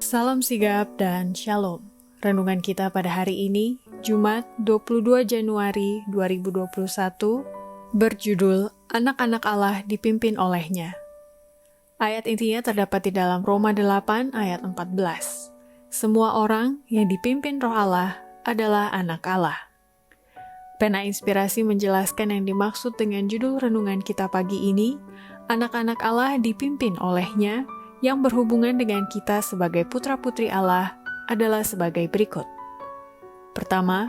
Salam sigap dan shalom. Renungan kita pada hari ini, Jumat 22 Januari 2021, berjudul Anak-anak Allah dipimpin olehnya. Ayat intinya terdapat di dalam Roma 8 ayat 14. Semua orang yang dipimpin Roh Allah adalah anak Allah. Pena Inspirasi menjelaskan yang dimaksud dengan judul renungan kita pagi ini, anak-anak Allah dipimpin olehnya, yang berhubungan dengan kita sebagai putra-putri Allah adalah sebagai berikut. Pertama,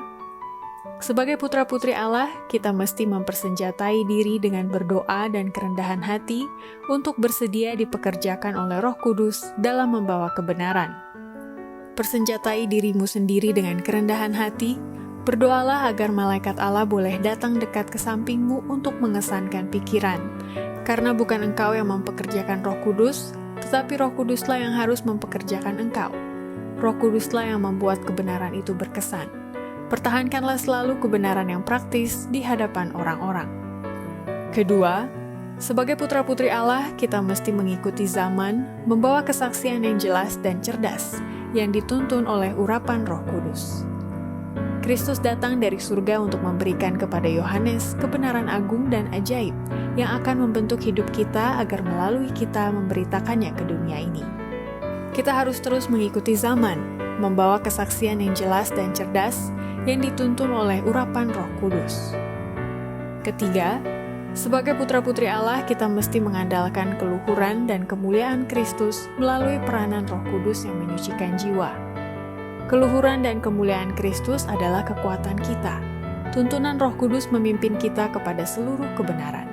sebagai putra-putri Allah, kita mesti mempersenjatai diri dengan berdoa dan kerendahan hati untuk bersedia dipekerjakan oleh Roh Kudus dalam membawa kebenaran. Persenjatai dirimu sendiri dengan kerendahan hati, berdoalah agar malaikat Allah boleh datang dekat ke sampingmu untuk mengesankan pikiran, karena bukan engkau yang mempekerjakan Roh Kudus, tetapi Roh Kuduslah yang harus mempekerjakan engkau. Roh Kuduslah yang membuat kebenaran itu berkesan. Pertahankanlah selalu kebenaran yang praktis di hadapan orang-orang. Kedua, sebagai putra-putri Allah, kita mesti mengikuti zaman, membawa kesaksian yang jelas dan cerdas, yang dituntun oleh urapan Roh Kudus. Kristus datang dari surga untuk memberikan kepada Yohanes kebenaran agung dan ajaib yang akan membentuk hidup kita agar melalui kita memberitakannya ke dunia ini. Kita harus terus mengikuti zaman, membawa kesaksian yang jelas dan cerdas yang dituntun oleh urapan Roh Kudus. Ketiga, sebagai putra-putri Allah, kita mesti mengandalkan keluhuran dan kemuliaan Kristus melalui peranan Roh Kudus yang menyucikan jiwa. Keluhuran dan kemuliaan Kristus adalah kekuatan kita. Tuntunan Roh Kudus memimpin kita kepada seluruh kebenaran.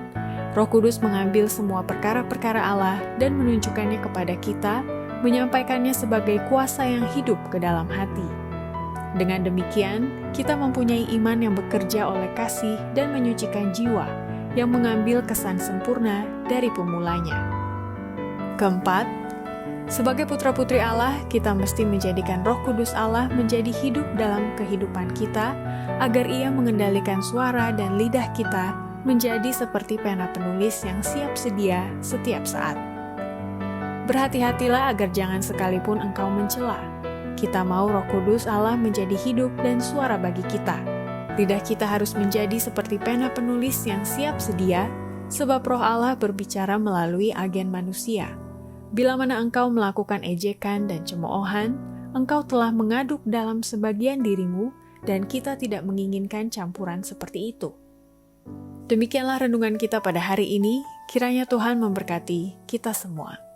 Roh Kudus mengambil semua perkara-perkara Allah dan menunjukkannya kepada kita, menyampaikannya sebagai kuasa yang hidup ke dalam hati. Dengan demikian, kita mempunyai iman yang bekerja oleh kasih dan menyucikan jiwa, yang mengambil kesan sempurna dari pemulanya. Keempat, sebagai putra-putri Allah, kita mesti menjadikan Roh Kudus Allah menjadi hidup dalam kehidupan kita, agar Ia mengendalikan suara dan lidah kita menjadi seperti pena penulis yang siap sedia setiap saat. Berhati-hatilah agar jangan sekalipun engkau mencela. Kita mau Roh Kudus Allah menjadi hidup dan suara bagi kita. Lidah kita harus menjadi seperti pena penulis yang siap sedia, sebab Roh Allah berbicara melalui agen manusia. Bila mana engkau melakukan ejekan dan cemoohan, engkau telah mengaduk dalam sebagian dirimu, dan kita tidak menginginkan campuran seperti itu. Demikianlah renungan kita pada hari ini, kiranya Tuhan memberkati kita semua.